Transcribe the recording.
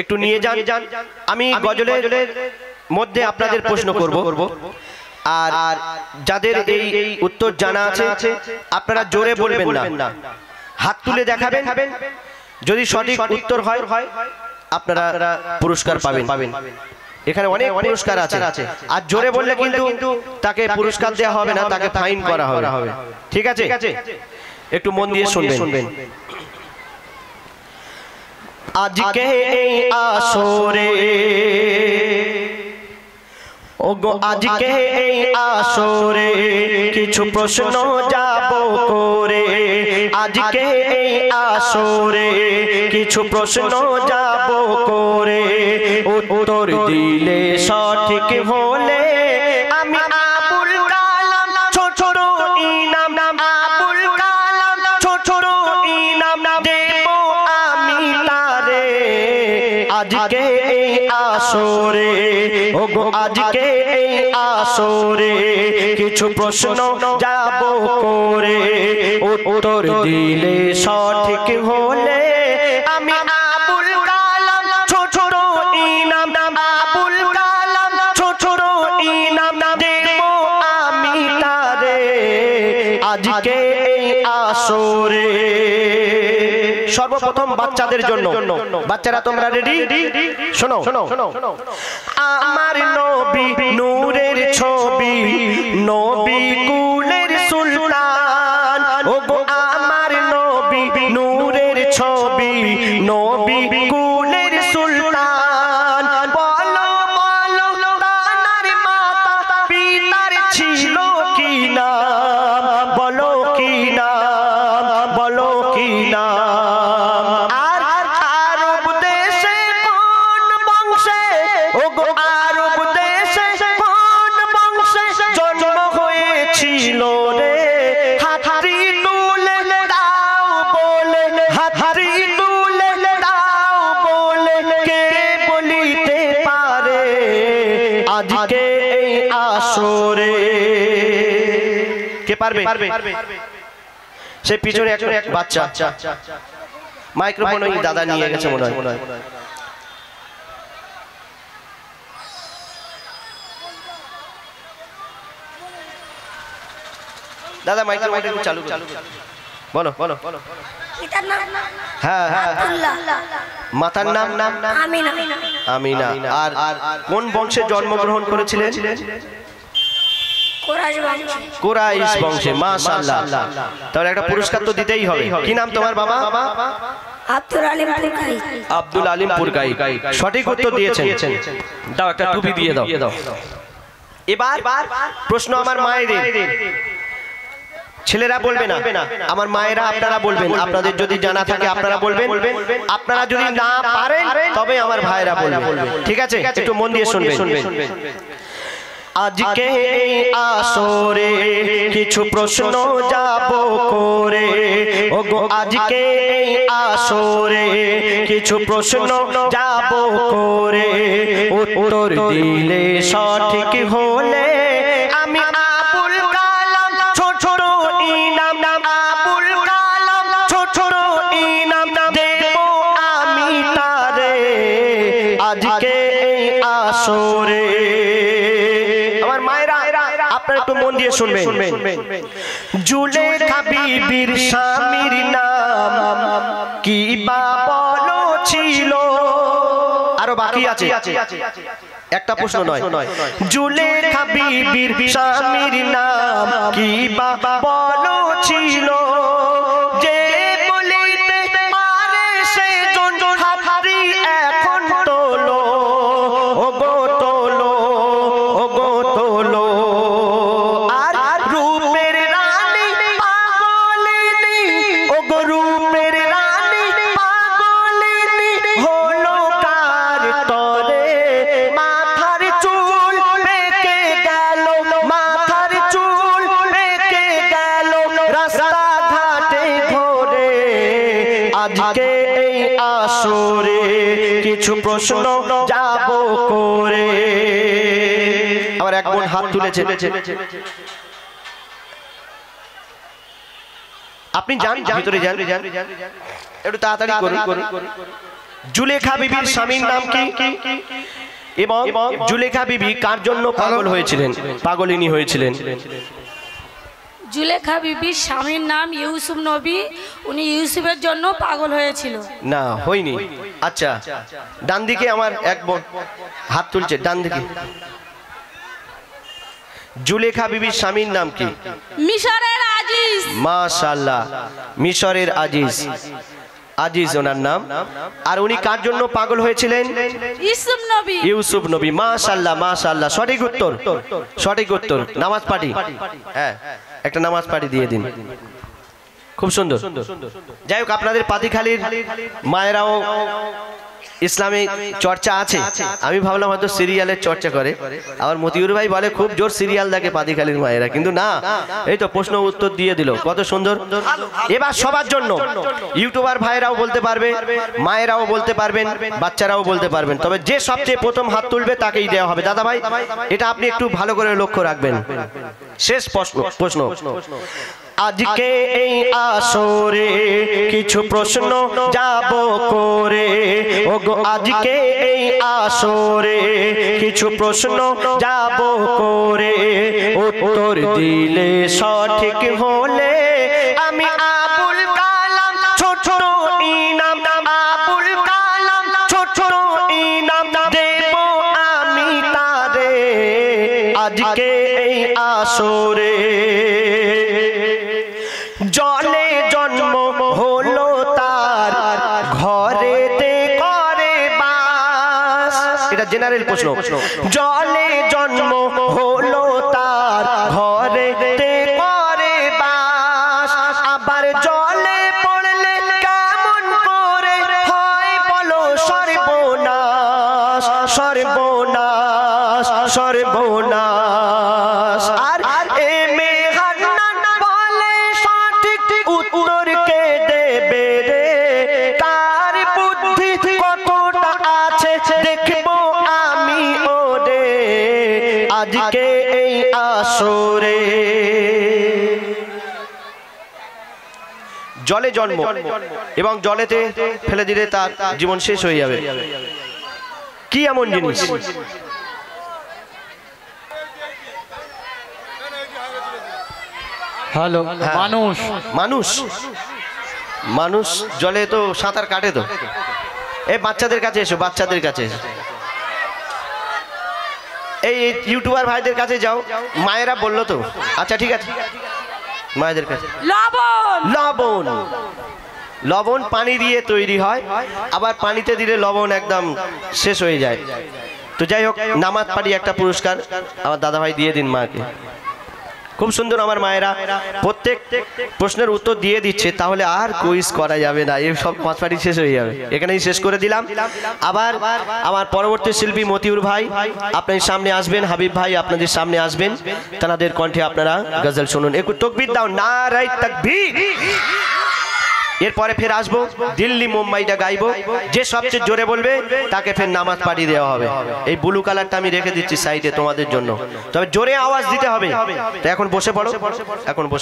একটু নিয়ে যান। আমি গজলের মধ্যে আপনাদের প্রশ্ন করব, আর যাদের এই উত্তর জানা আছে আপনারা জোরে বলবেন না, হাত তুলে দেখাবেন। যদি সঠিক উত্তর হয় আপনারা পুরস্কার পাবেন। এখানে অনেক পুরস্কার আছে, আর জোরে বললে কিন্তু তাকে পুরস্কার দেওয়া হবে না, তাকে ফাইন করা হবে। ঠিক আছে, একটু মন দিয়ে শুনবেন। আজকে এই আসরে, ওগো আজকে এই আসরে কিছু প্রশ্ন যাব করে, আজকে এই আসরে কিছু প্রশ্ন যাব করে, উত্তর দিলে সঠিক হলে আমি আবুল কালাম ছোট ইনাম, আবুল কালাম ছোট ইনাম দেব আমি তারে। আজকে এই আসরে, ওগো আজকে এই আসরে কিছু প্রশ্ন যাব করে, উত্তর দিলে সঠিক হলে আমি আবুল কালাম ছোট ইনাম, আবুল কালাম ছোট ইনাম দেব আমি তারে। আজকে এই আসরে সর্বপ্রথম বাচ্চাদের জন্য, বাচ্চারা তোমরা রেডি? শোনো, আমার নবী নূরের ছবি, নবী কুলের সুলতান, ওগো আমার নবী নূরের ছবি, নবী কুলের সুলতান। বলো বলো তার মাতা পিতার ছিল কি নাম, বলো কি নাম, বলো কি নাম। আর আরব দেশে কোন বংশে, ওগো আরব দেশে কোন বংশে জন্ম হয়েছিল রে? হাতটি তুলে দাও বলে, হাতটি তুলে দাও বলে কে বলিতে পারে? আজকে এই আসরে কে পারবে? সে পিছনে এক বাচ্চা, মাইক্রোফোন ওই দাদা নিয়ে গেছে মনে হয়। দাদা মাইক্রোফোন একটু চালু বলো। হ্যাঁ, মাতার নাম আমিনা। আর কোন বংশে জন্মগ্রহণ করেছিলেন? কুরাইশ বংশে। মাশাআল্লাহ, তাহলে একটা পুরস্কার তো দিতেই হবে। কি নাম তোমার বাবা? আব্দুল আলিম পুরকাই। সঠিক উত্তর দিয়েছেন। দাও একটা টুপি দিয়ে দাও। এবার প্রশ্ন আমার মায়েদের। ছেলেরা বলবে না, আমার মায়েরা আপনারা বলবেন। আপনাদের যদি জানা থাকে আপনারা বলবেন, আপনারা যদি না পারেন তবে আমার ভাইরা বলবেন। ঠিক আছে, একটু মন দিয়ে শুনবেন। আজকে এই আসরে কিছু প্রশ্ন যাব করে, ওগো আজকে এই আসরে কিছু প্রশ্ন যাব করে, উত্তর দিলে সঠিক হলে আমি আবুল কালাম ছোট ইনাম, আবুল কালাম ছোট ইনাম দেব আমি তারে। আজকে এই আসরে আমার মায়েরা আপনারা একটু মন দিয়ে শুনবেন। জুলেখা বিবির স্বামীর নাম কি বা বলো ছিল? আরো বাকি আছে, একটা প্রশ্ন নয়। জুলেখা বিবির স্বামীর নাম কি বা বলো ছিল? যে বলিতে পারে সে জন হাতটি এখন তোলো, ওগো তোলো, ওগো তোলো। আর রূপের রানী পাগলিনী, ওগো রূপের রানী পাগলিনী হলো কার তরে? মাথার চুল পেকে গেল, মাথার চুল পেকে গেল রাস্তা ঘাটে ঘোরে। আজকে এই আসরে কিছু প্রশ্ন যাব করে। আবার এক বোন হাত তুলেছে। আপনি যান, ভিতরে যান, একটু তাড়াতাড়ি করুন। জুলেখা বিবির স্বামীর নাম কি এবং জুলেখা বিবি কার জন্য পাগল হয়েছিলেন, পাগলিনী হয়েছিলেন? জুলেখা বিবির স্বামীর নাম ইউসুফ নবী, উনি ইউসুফের জন্য পাগল হয়েছিল। না, হয়নি। আচ্ছা, ডান দিকে আমার এক বোন হাত তুলছে, ডান দিকে। জুলেখা বিবির স্বামীর নাম কি? মিশরের আজিজ। মাশাআল্লাহ, মিশরের আজিজ, আজিজ ওনার নাম। আর উনি কার জন্য পাগল হয়েছিলেন? ইউসুফ নবী। ইউসুফ নবী। মাশাআল্লাহ, মাশাআল্লাহ, সঠিক উত্তর, সঠিক উত্তর। নামাজ পাঠি, হ্যাঁ, একটা নামাজ পাঠি দিয়ে দিন। খুব সুন্দর। যাই হোক, আপনাদের পাতিখালির মায়েরাও ইসলামী চর্চা আছে। আমি ভাবলাম হয়তো সিরিয়ালের চর্চা করে। আমার মতিউর ভাই বলে খুব জোর সিরিয়াল দেখে পাতিখালির মায়েরা, কিন্তু না, এই তো প্রশ্ন উত্তর দিয়ে দিল, কত সুন্দর। এবার সবার জন্য ইউটিউবার ভাইরাও বলতে পারবে, মায়েরাও বলতে পারবেন, বাচ্চারাও বলতে পারবেন, তবে যে সবচেয়ে প্রথম হাত তুলবে তাকেই দেওয়া হবে। দাদা ভাই, এটা আপনি একটু ভালো করে লক্ষ্য রাখবেন। শেষ প্রশ্ন। আজকে এই আসরে কিছু প্রশ্ন যাব করে, ওগো আজকে এই আসরে কিছু প্রশ্ন যাব করে, উত্তর দিলে সঠিক হলে আমি আবুল কালাম ছোট ইনাম, আবুল কালাম ছোট ইনাম দেব আমি তারে আজকে এই আসরে। জলে জন্ম হলো তার, ঘরেতে করে বাস। এটা জেনারেল প্রশ্ন। জলে জন্ম হলো তার, ঘরেতে করে বাস। আবার জলে পড়লে কেমন করে হয় বলো সর্বনাশ, সর্বনাশ, সর্বনাশ। আর এ মেহান্নান বলে সঠিক উত্তর কে দেবে রে, তার বুদ্ধি কতটা আছে দেখবো আমি ওরে আজকে এই আসরে। জলে জন্ম এবং জলেতে ফেলে দিলে তার জীবন শেষ হয়ে যাবে। কি এমন জিনিস? হ্যালো, মানুষ। মানুষ? মানুষ জলে তো সাঁতার কাটে তো। এই বাচ্চাদের কাছে এসো, বাচ্চাদের কাছে এসো। এই ইউটিউবার ভাইদের কাছে যাও, মায়েরা বললো তো। আচ্ছা ঠিক আছে, মায়েদের কাছে। লবণ। লবণ, লবণ পানি দিয়ে তৈরি হয়, আবার পানিতে দিলে লবণ একদম শেষ হয়ে যায়। তো যাই হোক, নামাজ পাড়ি একটা পুরস্কার আমার দাদা ভাই দিয়ে দিন মাকে। খুব সুন্দর, আমার মায়েরা প্রত্যেক প্রশ্নের উত্তর দিয়ে দিচ্ছে, তাহলে আর কুইজ করা যাবে না, এই সব নামাজ পাড়ি শেষ হয়ে যাবে। এখানেই শেষ করে দিলাম। আবার আমার পরবর্তী শিল্পী মতিউর ভাই আপনাদের সামনে আসবেন, হাবিব ভাই আপনাদের সামনে আসবেন, তাদের কণ্ঠে আপনারা গজল শুনুন। একটু তাকবীর দাও, নারায়ে তাকবীর। এরপরে ফের আসবো, দিল্লি মুম্বাইটা গাইবো, যে সবচেয়ে জোরে বলবে তাকে ফের নামাজ পাঠিয়ে দেওয়া হবে। এই ব্লু কালারটা আমি রেখে দিচ্ছি সাইডে তোমাদের জন্য, তবে জোরে আওয়াজ দিতে হবে। তো এখন বসে পড়ো, এখন বসে